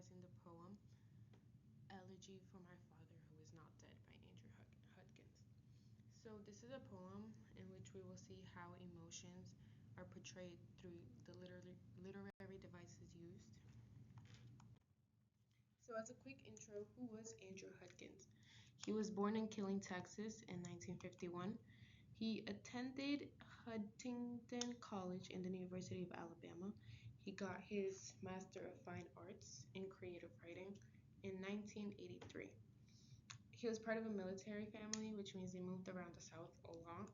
summarizing the poem Elegy for My Father Who Is Not Dead by Andrew Hudkins. So, this is a poem in which we will see how emotions are portrayed through the literary devices used. So, as a quick intro, who was Andrew Hudkins? He was born in Killeen, Texas in 1951. He attended Huntington College in the University of Alabama. He got his Master of Fine Arts in Creative Writing in 1983. He was part of a military family, which means he moved around the South a lot.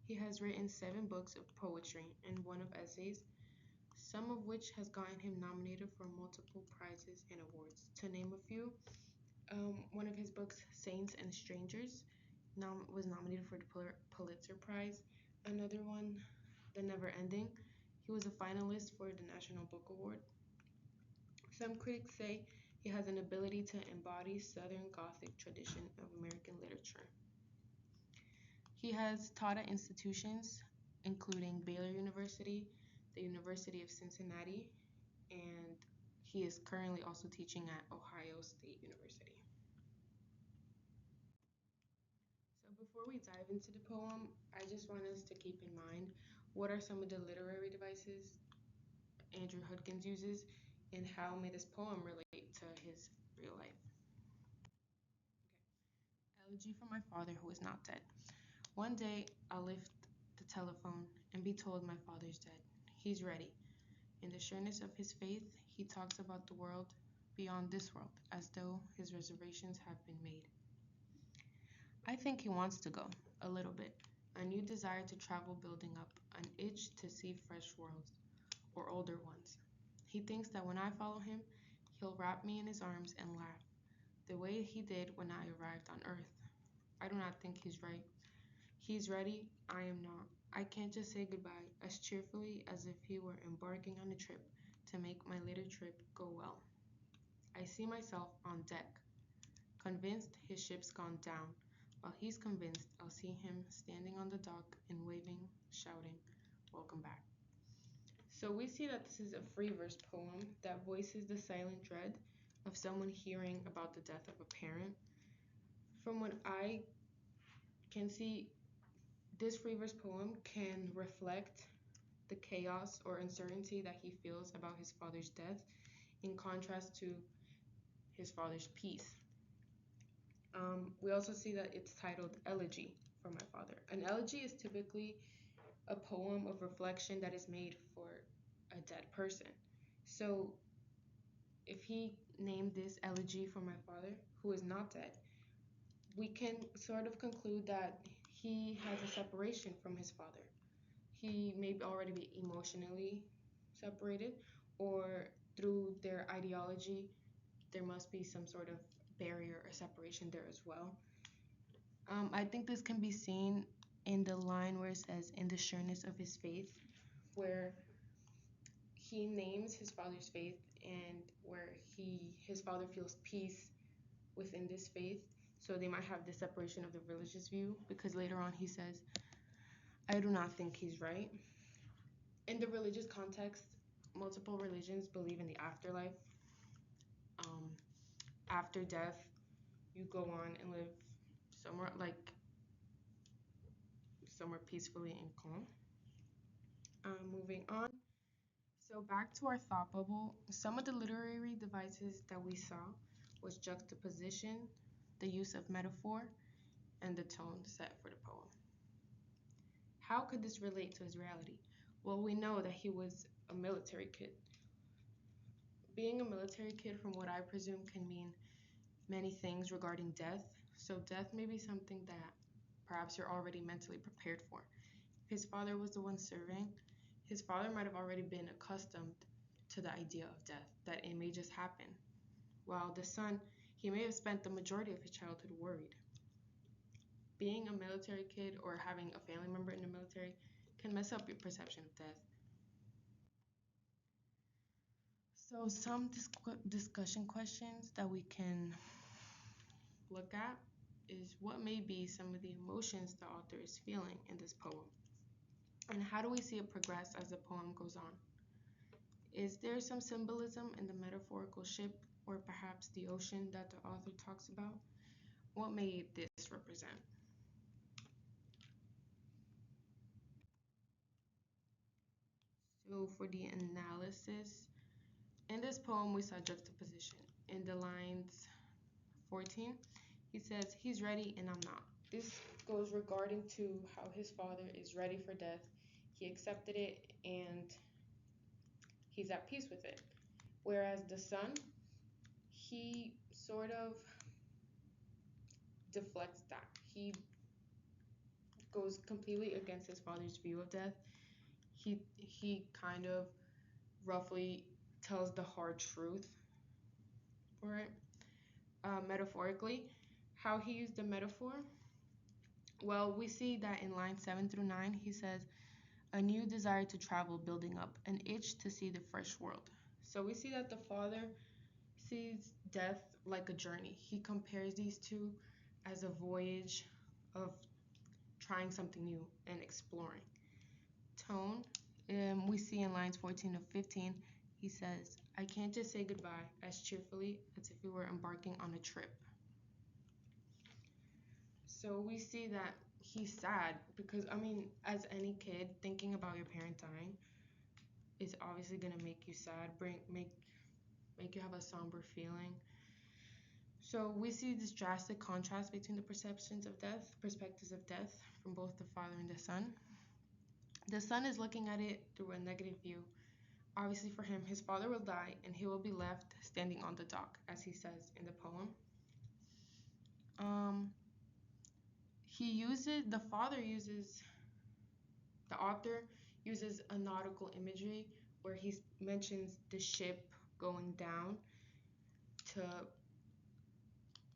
He has written 7 books of poetry and one of essays, some of which has gotten him nominated for multiple prizes and awards. To name a few, one of his books, Saints and Strangers, was nominated for the Pulitzer Prize. Another one, The Never Ending, he was a finalist for the National Book Award. Some critics say he has an ability to embody Southern Gothic tradition of American literature. He has taught at institutions including Baylor University, the University of Cincinnati, and he is currently also teaching at Ohio State University. So before we dive into the poem, I just want us to keep in mind what are some of the literary devices Andrew Hudkins uses and how may this poem relate to his real life. Okay. Elegy for my father who is not dead. One day I'll lift the telephone and be told my father's dead. He's ready. In the sureness of his faith, he talks about the world beyond this world, as though his reservations have been made. I think he wants to go, a little bit, a new desire to travel building up, an itch to see fresh worlds, or older ones. He thinks that when I follow him, he'll wrap me in his arms and laugh, the way he did when I arrived on Earth. I do not think he's right. He's ready, I am not. I can't just say goodbye as cheerfully as if he were embarking on a trip to make my little trip go well. I see myself on deck, convinced his ship's gone down, while he's convinced I'll see him standing on the dock and waving, shouting, "Welcome back." So we see that this is a free verse poem that voices the silent dread of someone hearing about the death of a parent. From what I can see, this free verse poem can reflect the chaos or uncertainty that he feels about his father's death in contrast to his father's peace. We also see that it's titled Elegy for My Father. An elegy is typically a poem of reflection that is made for a dead person. So if he named this Elegy for My Father, who is not dead, we can sort of conclude that he has a separation from his father. He may already be emotionally separated, or through their ideology, there must be some sort of barrier or separation there as well. I think this can be seen in the line where it says, "In the sureness of his faith," where he names his father's faith and where his father feels peace within this faith. So they might have this separation of the religious view because later on he says, "I do not think he's right." In the religious context, multiple religions believe in the afterlife. Um, After death, you go on and live somewhere somewhere peacefully and calm. Moving on. So back to our thought bubble. Some of the literary devices that we saw was juxtaposition, the use of metaphor, and the tone set for the poem. How could this relate to his reality? Well, we know that he was a military kid. Being a military kid, from what I presume, can mean many things regarding death. So death may be something that perhaps you're already mentally prepared for. If his father was the one serving, his father might have already been accustomed to the idea of death, that it may just happen. While the son, he may have spent the majority of his childhood worried. Being a military kid or having a family member in the military can mess up your perception of death. So some discussion questions that we can look at is what may be some of the emotions the author is feeling in this poem, and how do we see it progress as the poem goes on? Is there some symbolism in the metaphorical ship or perhaps the ocean that the author talks about? What may this represent? So for the analysis, in this poem we saw juxtaposition. In the lines 14, he says, he's ready and I'm not. This goes regarding to how his father is ready for death. He accepted it and he's at peace with it. Whereas the son, he sort of deflects that. He goes completely against his father's view of death. He kind of roughly tells the hard truth for it. Metaphorically, how he used the metaphor. Well, we see that in lines 7 through 9, he says, a new desire to travel building up, an itch to see the fresh world. So we see that the father sees death like a journey. He compares these two as a voyage of trying something new and exploring. Tone, we see in lines 14 to 15, he says, I can't just say goodbye as cheerfully as if we were embarking on a trip. So we see that he's sad because, I mean, as any kid, thinking about your parent dying is obviously going to make you sad, make you have a somber feeling. So we see this drastic contrast between the perceptions of death, perspectives of death from both the father and the son. The son is looking at it through a negative view. Obviously for him, his father will die and he will be left standing on the dock, as he says in the poem. The author uses a nautical imagery where he mentions the ship going down to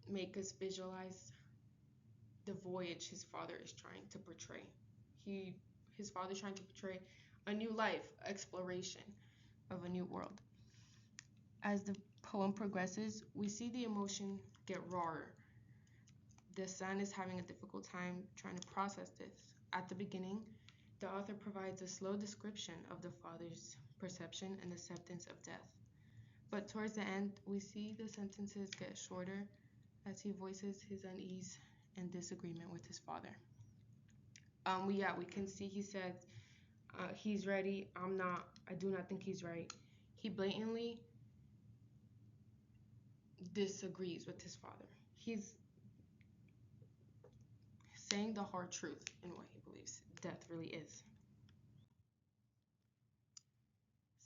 make us visualize the voyage his father is trying to portray. His father is trying to portray a new life, exploration of a new world. As the poem progresses, we see the emotion get rawer. The son is having a difficult time trying to process this. At the beginning, the author provides a slow description of the father's perception and acceptance of death. But towards the end, we see the sentences get shorter as he voices his unease and disagreement with his father. We can see he says, he's ready, I'm not, I do not think he's right. He blatantly disagrees with his father. He's saying the hard truth in what he believes death really is.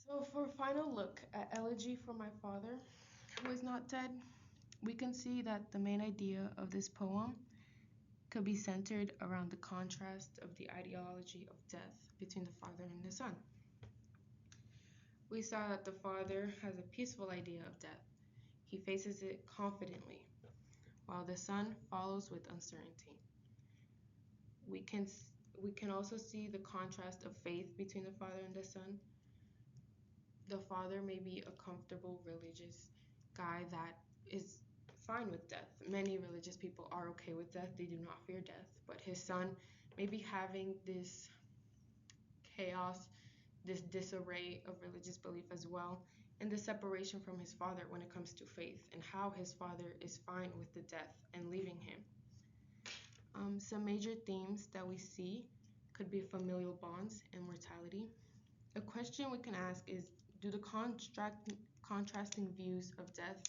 So for a final look at Elegy for My Father, Who Is Not Dead, we can see that the main idea of this poem could be centered around the contrast of the ideology of death between the father and the son. We saw that the father has a peaceful idea of death. He faces it confidently, while the son follows with uncertainty. We can also see the contrast of faith between the father and the son. The father may be a comfortable religious guy that is fine with death. Many religious people are okay with death. They do not fear death. But his son may be having this chaos, this disarray of religious belief as well, and the separation from his father when it comes to faith and how his father is fine with the death and leaving him. Some major themes that we see could be familial bonds and mortality. A question we can ask is, do the contrasting views of death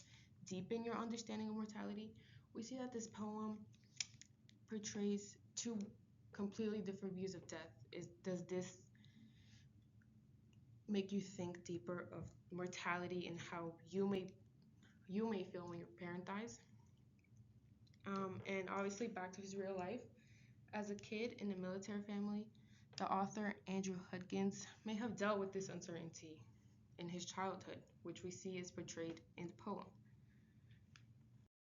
deepen your understanding of mortality? We see that this poem portrays two completely different views of death. Does this make you think deeper of mortality and how you may feel when your parent dies? And obviously back to his real life. As a kid in a military family, the author Andrew Hudgens may have dealt with this uncertainty in his childhood, which we see is portrayed in the poem.